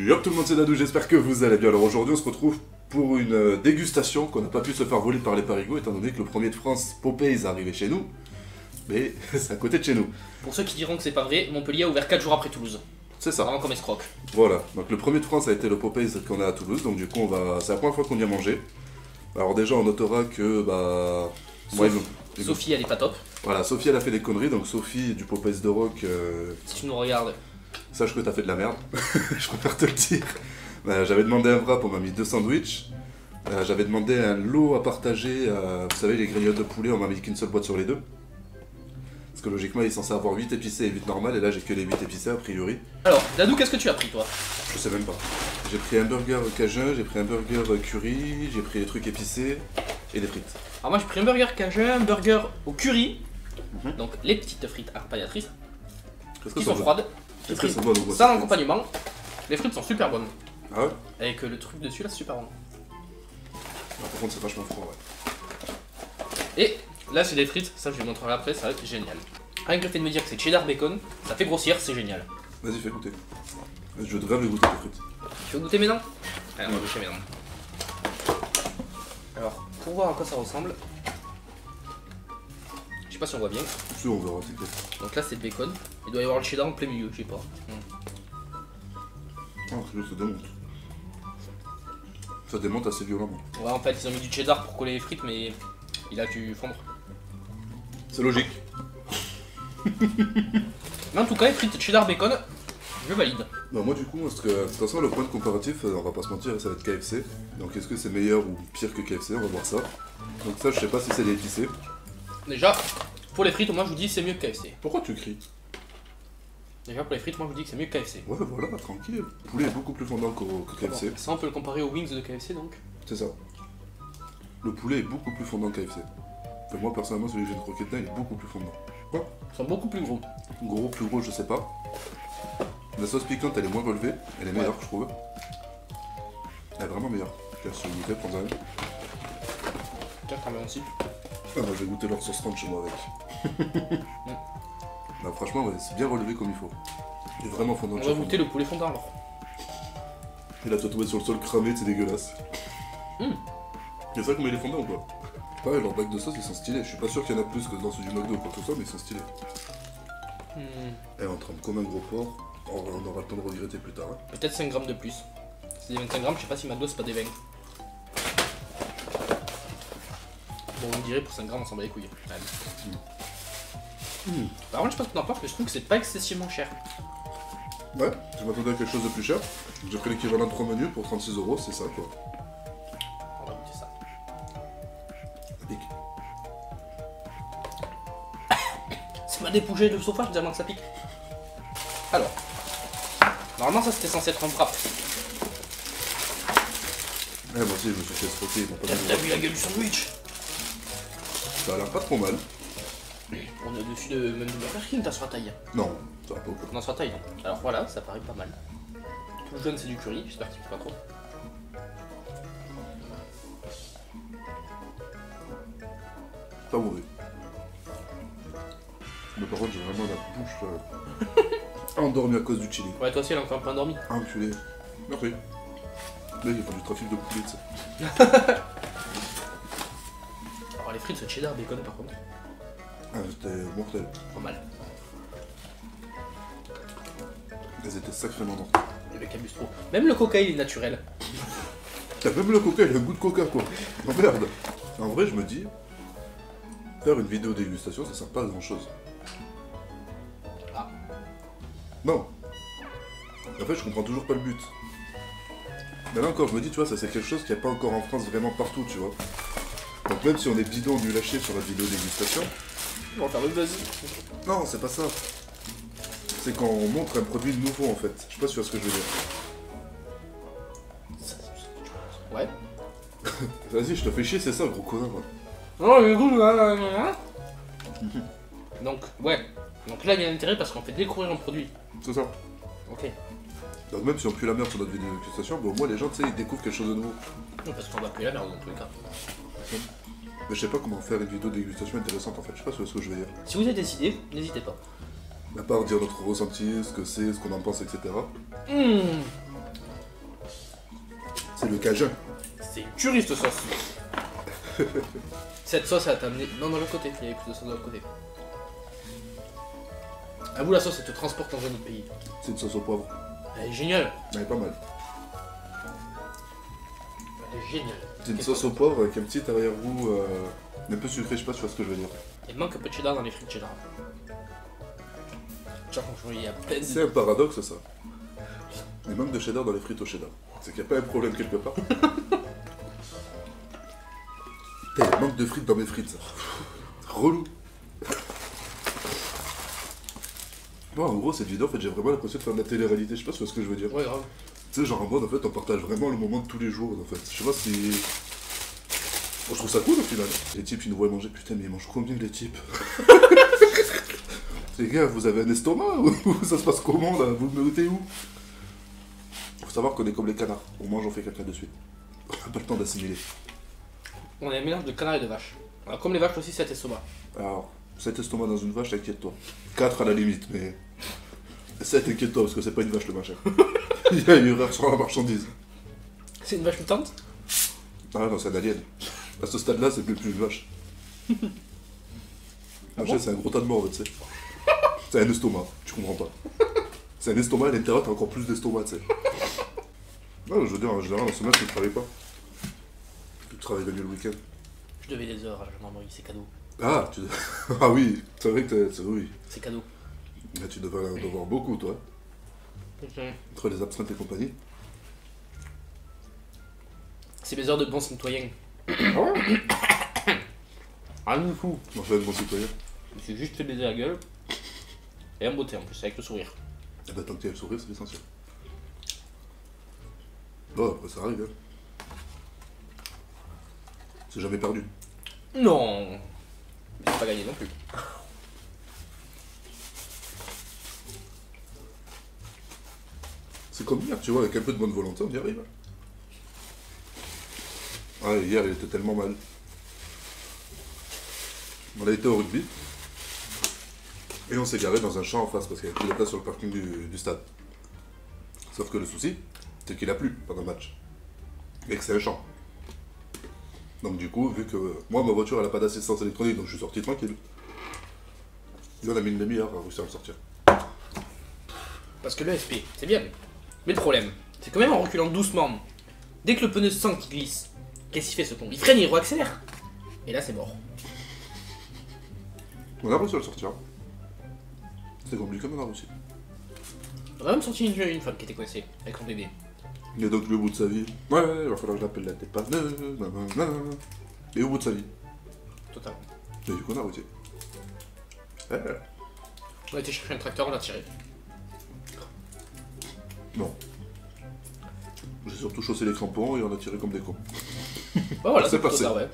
Hop tout le monde, c'est Dadou, j'espère que vous allez bien. Alors aujourd'hui on se retrouve pour une dégustation qu'on n'a pas pu se faire voler par les parigots étant donné que le premier de France, Popeyes, est arrivé chez nous. Mais c'est à côté de chez nous. Pour ceux qui diront que c'est pas vrai, Montpellier a ouvert 4 jours après Toulouse. C'est ça. Vraiment comme escroc. Voilà, donc le premier de France a été le Popeyes qu'on a à Toulouse, donc du coup c'est la première fois qu'on y a mangé. Alors déjà on notera que Sophie elle est pas top. Voilà, Sophie elle a fait des conneries, donc Sophie du Popeyes de Rock... Si tu nous regardes. Sache que t'as fait de la merde, je préfère te le dire. J'avais demandé un wrap, on m'a mis 2 sandwichs. J'avais demandé un lot à partager, vous savez les grignottes de poulet, on m'a mis qu'une seule boîte sur les deux. Parce que logiquement il est censé avoir 8 épicés et 8 normales, et là j'ai que les 8 épicés a priori. Alors, Dadou, qu'est-ce que tu as pris toi? Je sais même pas. J'ai pris un burger cajun, j'ai pris un burger curry, j'ai pris les trucs épicés et des frites. Alors moi j'ai pris un burger cajun, un burger au curry. Donc les petites frites accompagnatrices. Qui sont froides. Ça en accompagnement. Les frites sont super bonnes. Ah ouais? Avec le truc dessus là, c'est super bon. Ah, par contre c'est vachement froid, ouais. Et là c'est des frites, ça je vais vous montrer après, ça va être génial. Rien que le fait de me dire que c'est cheddar bacon, ça fait grossir, c'est génial. Vas-y fais goûter. Je devrais me goûter tes frites. Tu veux goûter maintenant? Allez, on va goûter maintenant. Alors, pour voir à quoi ça ressemble. Je sais pas si on voit bien. Si on verra, t'inquiète. Donc là c'est le bacon, il doit y avoir le cheddar en plein milieu, je sais pas. Ah, ça démonte. Ça démonte assez violemment. Ouais, en fait ils ont mis du cheddar pour coller les frites, mais il a dû fondre. C'est logique. Mais en tout cas, les frites cheddar bacon, je valide. Non, moi du coup, parce que de toute façon le point de comparatif, on va pas se mentir, ça va être KFC. Donc est-ce que c'est meilleur ou pire que KFC? On va voir ça. Donc ça je sais pas si c'est des épicés. Déjà, pour les frites, moi je vous dis c'est mieux que KFC. Pourquoi tu cries? Déjà pour les frites, moi je vous dis que c'est mieux que KFC. Ouais voilà, tranquille. Le poulet est beaucoup plus fondant que KFC. Bon, ça on peut le comparer aux wings de KFC donc. C'est ça. Le poulet est beaucoup plus fondant que KFC. Et moi personnellement celui que j'ai de croquette là il est beaucoup plus fondant. Quoi? Ils sont beaucoup plus gros. Gros, plus gros, je sais pas. La sauce piquante elle est moins relevée, elle est meilleure je trouve. Elle est vraiment meilleure. Je laisse goûter, prends un. Tiens, t'en mets aussi. Ah moi je vais goûter leur sauce ranch chez moi avec. Bah franchement ouais, c'est bien relevé comme il faut. Il est vraiment fondant. On va goûter le poulet fondant alors. Il a tatoué sur le sol cramé, c'est dégueulasse. C'est ça comment il est fondant ou pas? Pareil, leurs bacs de sauce ils sont stylés. Je suis pas sûr qu'il y en a plus que dans ceux du McDo ou quoi que ce soit, mais ils sont stylés. Et on trempe comme un gros porc. On aura le temps de regretter plus tard. Hein. Peut-être 5 grammes de plus. C'est des 25 grammes, je sais pas si McDo c'est pas des 20. Bon, on dirait pour 5 grammes on s'en bat les couilles. Par contre, je sais pas ce que t'en penses, mais je trouve que c'est pas excessivement cher. Ouais, je m'attendais à quelque chose de plus cher. J'ai pris l'équivalent de 3 menus pour 36 €, c'est ça quoi. On va goûter ça. Pique. C'est pas des pougets de sofa, tellement que ça pique. Alors, normalement ça c'était censé être un wrap. Ouais, moi aussi je me suis fait escroquer, ils m'ont pas T'as vu la gueule du sandwich? Ça a l'air pas trop mal. On est au-dessus de même de Burger King, t'as sur la taille. Non, ça va pas quoi. Non, sur la taille. Alors voilà, ça paraît pas mal. Tout jaune c'est du curry, j'espère qu'il fait pas trop. Pas mauvais. Mais par contre j'ai vraiment la bouche endormie à cause du chili. Ouais, toi aussi elle a encore un peu endormi. Enculé. Merci. Là ils font du trafic de poulet, tu sais. Alors les frites c'est cheddar bacon par contre. Ah, c'était mortel. Pas mal. Elles étaient sacrément mortelles. Le mec abuse trop. Même le coca il est naturel. T'as même le coca, il a un goût de coca quoi. Oh merde. En vrai je me dis, faire une vidéo dégustation ça sert pas à grand chose. Ah. Non. En fait je comprends toujours pas le but. Mais là encore je me dis tu vois ça c'est quelque chose qu'il n'y a pas encore en France vraiment partout tu vois. Donc même si on est bidon nul à chier sur la vidéo dégustation. On va faire le buzz. Non c'est pas ça. C'est quand on montre un produit nouveau en fait. Je sais pas si tu vois ce que je veux dire. Ouais. Vas-y je te fais chier c'est ça gros connard. Non mais écoute, donc ouais. Donc là il y a un intérêt parce qu'on fait découvrir un produit. C'est ça. Ok. Donc même si on pue la merde sur notre vidéo dégustation, bah, au moins les gens tu sais ils découvrent quelque chose de nouveau. Non, parce qu'on va plus la merde dans tous les cas. Mais je sais pas comment faire une vidéo dégustation intéressante en fait, je sais pas ce que je veux dire. Si vous avez décidé, n'hésitez pas. À part dire notre ressenti, ce que c'est, ce qu'on en pense, etc. C'est le cajun. C'est une curry cette sauce. Cette sauce, elle t'a amené. Non, dans l'autre côté, il y avait plus de sauce de l'autre côté. Avoue, la sauce, elle te transporte dans un autre pays. C'est une sauce au poivre. Elle est géniale. Elle est pas mal. Elle est géniale. C'est une sauce au poivre avec un petit arrière-goût un peu sucré, je sais pas si tu vois ce que je veux dire. Il manque un peu de cheddar dans les frites cheddar. Il y a peine. C'est un paradoxe ça. Il manque de cheddar dans les frites au cheddar. C'est qu'il n'y a pas un problème quelque part. Putain, il manque de frites dans mes frites ça. Relou. Moi en gros cette vidéo en fait j'ai vraiment l'impression de faire de la télé-réalité, je sais pas si tu vois ce que je veux dire. Ouais grave. Tu sais genre en mode en fait on partage vraiment le moment de tous les jours en fait. Je sais pas si... Bon, je trouve ça cool au final. Les types ils nous voient manger, putain mais ils mangent combien les types? Les gars, vous avez un estomac ou ça se passe comment là? Vous me mettez où? Faut savoir qu'on est comme les canards, on mange, on fait caca de suite. On n'a pas le temps d'assimiler. On est un mélange de canard et de vache. Alors comme les vaches aussi, 7 estomac. Alors, 7 estomacs dans une vache, t'inquiète-toi. 4 à la limite, mais... 7, inquiète-toi, parce que c'est pas une vache le machin. Il y a une erreur sur la marchandise. C'est une vache mutante? Ah non, c'est un alien. À ce stade-là, c'est plus une vache. Machin, c'est un gros tas de morve, tu sais. C'est un estomac, tu comprends pas. C'est un estomac, à l'intérieur, t'as encore plus d'estomac, tu sais. Non, je veux dire, en général, en semaine, tu ne travailles pas. Tu travailles la nuit le week-end. Je devais des heures, je m'en nourris, c'est cadeau. Ah, ah oui, c'est vrai que oui. C'est cadeau. Mais tu devrais en avoir beaucoup, toi. Entre les absinthes et compagnie. C'est mes heures de bon citoyen. Ah, du coup. On fait un bon citoyen. Je me suis juste fait baiser la gueule. Et en beauté en plus, avec le sourire. Eh ben, tant que tu as le sourire, c'est l'essentiel. Bon, après ça arrive, hein. C'est jamais perdu. Non. Mais c'est pas gagné non plus. C'est comme hier, tu vois, avec un peu de bonne volonté, on y arrive. Ah, hier, il était tellement mal. On a été au rugby. Et on s'est garé dans un champ en face parce qu'il y avait plus de place sur le parking du stade. Sauf que le souci, c'est qu'il a plu pendant le match. Et que c'est un champ. Donc du coup, vu que moi, ma voiture, elle a pas d'assistance électronique, donc je suis sorti tranquille. Et on a mis une demi-heure à réussir à le sortir. Parce que le SP, c'est bien. Mais le problème, c'est que même en reculant doucement, dès que le pneu sent qu'il glisse, qu'est-ce qu'il fait ce con? Il freine, il accélère. Et là, c'est mort. On a réussi à le sortir. C'était compliqué, mais on a réussi. On a même sorti une femme qui était coincée avec son bébé. Il est donc le bout de sa vie. Ouais, il va falloir que je l'appelle la dépanneuse. Et au bout de sa vie. Totalement. Et du coup, on a réussi. Ouais. On a été chercher un tracteur, on l'a tiré. Non. J'ai surtout chaussé les crampons et on a tiré comme des cons. Ouais, voilà, c'est passé. Ça, ouais.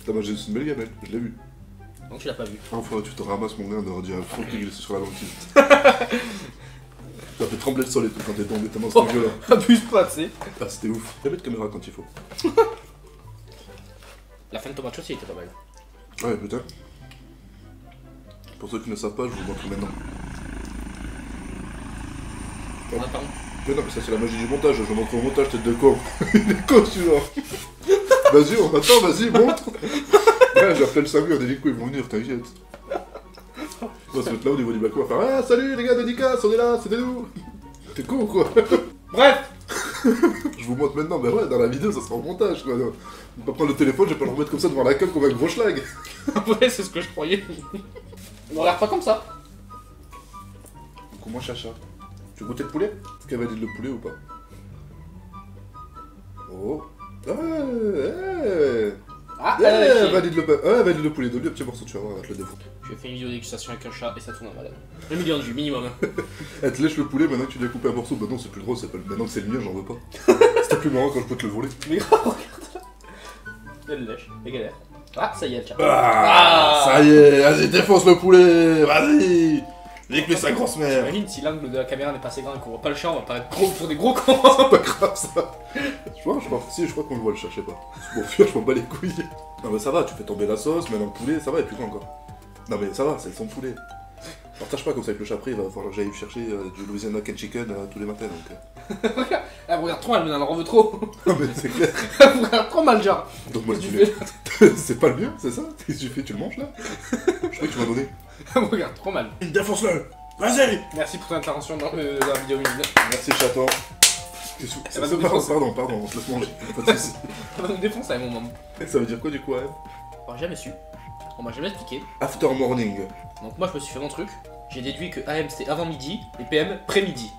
T'as mangé une belle gamelle, je l'ai vu. Non, tu l'as pas vu. Enfin, tu te ramasses mon gars, on aurait dit un front qui glisse sur la banquise. Ça fait trembler le sol et tout quand t'es tombé, tellement c'était violent. Abuse pas, tu sais. Ah, c'était ouf. Il y avait de caméra quand il faut. La fin de ton match aussi était pas mal. Ouais, putain. Pour ceux qui ne savent pas, je vous montre maintenant. On attend. Mais non, mais ça c'est la magie du montage, je montre au montage, tête de con. Il est con celui-là. Vas-y, on attend, vas-y, montre. Ouais, j'appelle Samu, on a dit quoi, ils vont venir, t'inquiète. On va se mettre là au niveau du balcon, on va faire ah, salut les gars, dédicace, on est là, c'était nous. T'es con ou quoi? Bref. Je vous montre maintenant, mais ouais, dans la vidéo, ça sera au montage quoi. On va pas prendre le téléphone, je vais pas le remettre comme ça devant la cam comme un gros schlag. Ouais, c'est ce que je croyais. On regarde pas comme ça. Comment chacha? Tu veux goûter le poulet? Est-ce qu'elle valide le poulet ou pas? Oh. Ah, valide le poulet, donne-lui un petit morceau, tu vas voir, elle te le défaut. J'ai fait une vidéo dégustation avec un chat et ça tourne à malade. 1 million de vues minimum. Elle te lèche le poulet maintenant que tu lui as coupé un morceau, bah non c'est plus drôle, maintenant que c'est le mien, j'en veux pas. C'était plus marrant quand je peux te le voler. Mais grave, regarde là. Elle lèche, et galère. Ah, ça y est, le chat. Ça y est, vas-y, défonce le poulet, vas-y. Nique-lui sa grosse mère. J'imagine si l'angle de la caméra n'est pas assez grand et qu'on voit pas le chat, on va paraître gros pour des gros cons. C'est pas grave ça. Je crois qu'on le voit le chat, je sais pas. Bon, je m'en bats les couilles. Non mais ça va, tu fais tomber la sauce, mais dans le poulet, ça va, et puis quoi encore? Non mais ça va, c'est son poulet. Partage pas comme ça avec le chat après, il va falloir que j'aille chercher du Louisiana Ken Chicken tous les matins donc. Elle me regarde trop mal, mais elle en veut trop. Non mais c'est clair. Elle me regarde trop mal, genre. Donc moi Qu'est-ce tu que tu fais. C'est pas le mien, c'est ça? Qu'est-ce que tu fais? Tu le manges là? Je crois que tu m'as donné. Elle me regarde trop mal. Défonce-le! Vas-y! Merci pour ton intervention dans la vidéo. Merci chaton. Ça va nous défoncer. Pardon, on te laisse manger. Pas de soucis. Ça va nous défoncer avec mon maman. Ça veut dire quoi du coup, hein? Alors, j'ai jamais su. On m'a jamais expliqué. After morning. Donc, moi, je me suis fait mon truc. J'ai déduit que AM c'était avant midi et PM pré-midi.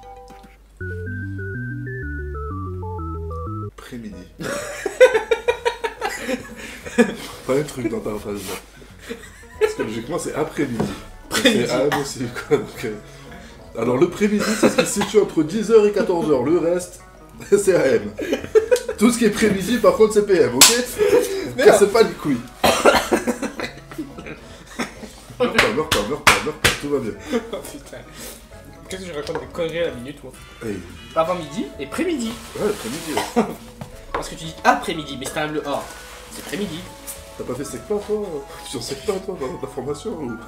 Après-midi. Pas un truc dans ta phrase là. Parce que logiquement c'est après-midi. C'est AM aussi quoi. Donc, alors le pré-midi c'est ce qui se situe entre 10h et 14h. Le reste c'est AM. Tout ce qui est pré-midi par contre c'est PM, ok? C'est pas les couilles. Meurs pas, tout va bien. Oh putain. Qu'est-ce que je raconte des conneries à la minute, moi? Hey. Avant midi et pré-midi. Ouais, après-midi. Ouais. Parce que tu dis après-midi, mais c'est un le A. C'est pré-midi. T'as pas fait secpa toi? Tu en secpa toi dans ta formation ou...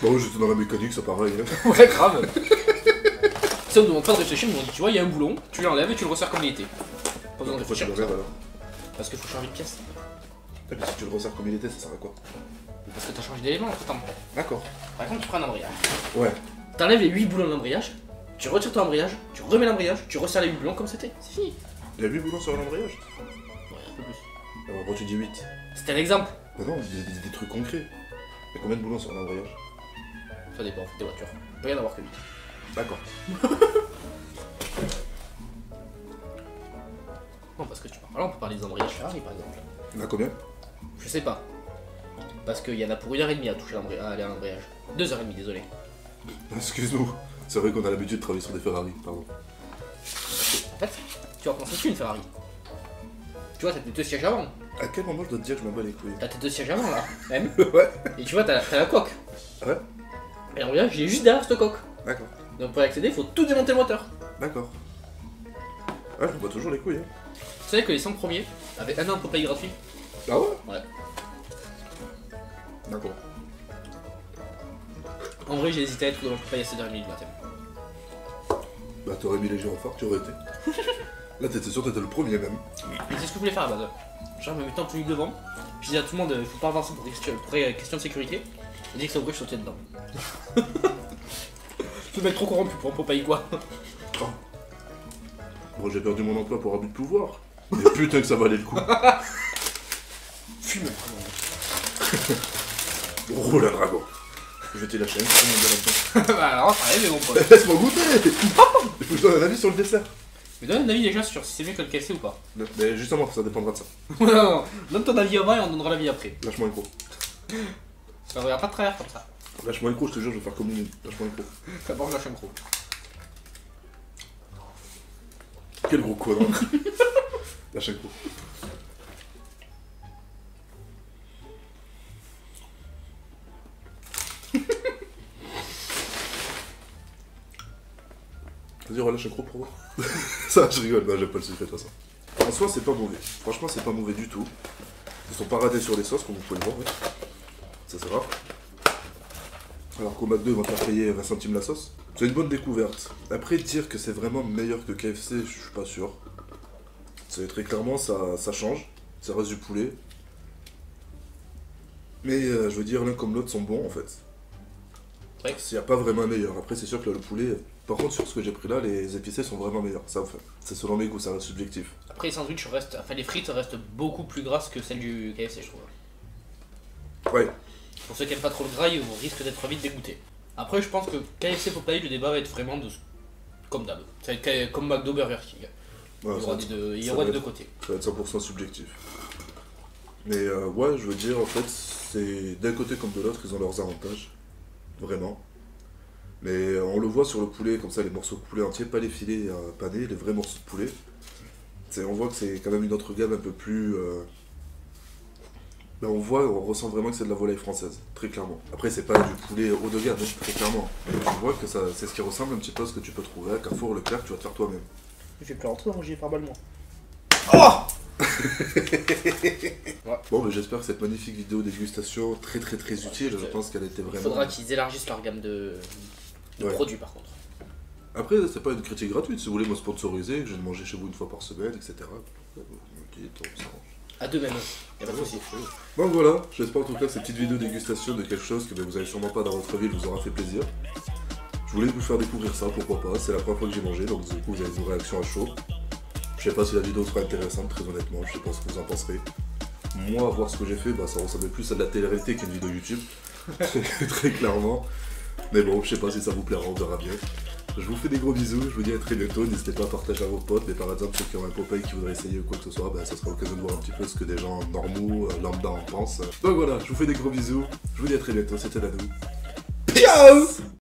Bon, j'étais dans la mécanique, c'est pareil. Hein. Ouais, grave. Si on ne demande pas de réfléchir, on dit tu vois, il y a un boulon, tu l'enlèves et tu le resserres comme il était. Pas besoin de Pourquoi tu réfléchir. le regardes alors? Parce qu'il faut changer de pièce. Et puis si tu le resserres comme il était, ça sert à quoi? Parce que t'as changé d'élément entre temps. D'accord. Par exemple, tu prends un embrayage. Ouais. T'enlèves les 8 boulons de l'embrayage, tu retires ton embrayage, tu remets l'embrayage, tu resserres les 8 boulons comme c'était. C'est fini. Il y a 8 boulons sur l'embrayage? Ouais, un peu plus. Alors pourquoi tu dis 8? C'était un exemple. Bah non, des trucs concrets. Il y a combien de boulons sur l'embrayage? Ça dépend, en fait, des voitures. Il peut y en avoir que 8. D'accord. Non, parce que tu parles. Là, on peut parler des embrayages Ferrari par exemple. Il y en a combien? Je sais pas. Parce qu'il y en a pour 1h30 à toucher à aller à l'embrayage. 2h30, désolé. Excuse-nous. C'est vrai qu'on a l'habitude de travailler sur des Ferrari, pardon. En fait, tu vas penser dessus une Ferrari. Tu vois, t'as tes 2 sièges avant. À quel moment je dois te dire que je m'en bats les couilles? T'as tes 2 sièges avant là, même. Ouais. Et tu vois, t'as la coque. Ouais. Et l'embrayage, il est juste derrière cette coque. D'accord. Donc pour y accéder, il faut tout démonter le moteur. D'accord. Ouais, je me bats toujours les couilles. Hein. Tu savais que les 5 premiers avaient un an de Popeye gratuit? Ah ouais? Ouais. D'accord. En vrai, j'ai hésité à être dans Popeye à 7h30 du matin. Bah t'aurais mis les gens en phare, tu aurais été. Là t'étais sûr, t'étais le premier même. Et c'est ce que je voulais faire à la base. Genre, me mettant en tenue devant, je disais à tout le monde, faut pas avancer pour question de sécurité. Et dès que ça ouvrait, je sautais dedans. Je vais être trop corrompu pour un Popeye quoi. Oh. Bon, j'ai perdu mon emploi pour abus de pouvoir. Mais putain que ça valait le coup. Fume. Roule un dragon. Je vais te lâcher un petit Bah alors, ça arrive, mon pote. Laisse-moi goûter. Il faut que je donne un avis sur le dessert. Mais donne un avis déjà sur si c'est mieux que le KFC ou pas. Mais justement, ça dépendra de ça. Non, non, donne ton avis avant et on donnera l'avis après. Lâche-moi un gros. Ça regarde pas de travers comme ça. Lâche-moi un gros, je te jure, je vais faire comme une. Lâche-moi un gros. D'abord, je lâche un gros. Quel gros connard. Lâche un gros. Vas-y, relâche un gros pour moi. Ça, je rigole, bah, j'aime pas le secret de toute façon. En soi, c'est pas mauvais. Franchement, c'est pas mauvais du tout. Ils sont pas ratés sur les sauces, comme vous pouvez le voir. Ouais. Ça, c'est rare. Alors qu'au McDo, ils vont te faire payer 20 centimes la sauce. C'est une bonne découverte. Après, dire que c'est vraiment meilleur que KFC, je suis pas sûr. C'est très clairement, ça change. Ça reste du poulet. Mais je veux dire, l'un comme l'autre sont bons en fait. Ouais. Il n'y a pas vraiment meilleur. Après, c'est sûr que là, le poulet. Par contre, sur ce que j'ai pris là, les épicés sont vraiment meilleurs. Ça, enfin, c'est selon mes goûts, ça reste subjectif. Après, les sandwichs restent. Enfin, les frites restent beaucoup plus grasses que celles du KFC, je trouve. Ouais. Pour ceux qui aiment pas trop le gras, ils risquent d'être vite dégoûtés. Après, je pense que KFC Popeye, le débat va être vraiment de. Comme d'hab. Ça va être comme McDo Burger King. Ouais, Il y aura des deux côtés. Ça va être 100% subjectif. Mais ouais, je veux dire, en fait, c'est d'un côté comme de l'autre, ils ont leurs avantages. Vraiment. Mais on le voit sur le poulet, comme ça, les morceaux de poulet entiers, pas les filets panés, les vrais morceaux de poulet. On voit que c'est quand même une autre gamme un peu plus... Ben on ressent vraiment que c'est de la volaille française, très clairement. Après, c'est pas du poulet haut de gamme, très clairement. Mais tu vois que c'est ce qui ressemble un petit peu à ce que tu peux trouver à Carrefour, Leclerc, que tu vas te faire toi-même. Je vais plus rentrer dans le gilet pare-balles, moi. Oh Bon, mais j'espère que cette magnifique vidéo dégustation, très utile, je pense qu'elle était Il vraiment... faudra qu'ils élargissent leur gamme de produits par contre. Après, c'est pas une critique gratuite, si vous voulez me sponsoriser, que je viens de manger chez vous une fois par semaine, etc. Ok, donc ça arrange. À deux mêmes, y'a pas de soucis. Donc voilà, j'espère en tout cas que cette petite vidéo dégustation de quelque chose que vous avez sûrement pas dans votre ville vous aura fait plaisir. Je voulais vous faire découvrir ça, pourquoi pas, c'est la première fois que j'ai mangé, donc du coup vous avez vos réactions à chaud. Je sais pas si la vidéo sera intéressante, très honnêtement, je sais pas ce que vous en penserez. Moi, voir ce que j'ai fait, bah, ça ressemblait plus à de la télé-réalité qu'une vidéo YouTube, très clairement. Mais bon, je sais pas si ça vous plaira, on verra bien. Je vous fais des gros bisous, je vous dis à très bientôt, n'hésitez pas à partager à vos potes, mais par exemple ceux qui ont un Popeye qui voudraient essayer ou quoi que ce soit, bah, ça sera l'occasion de voir un petit peu ce que des gens normaux, lambda en pensent. Donc voilà, je vous fais des gros bisous, je vous dis à très bientôt, c'était Nanou. Ciao.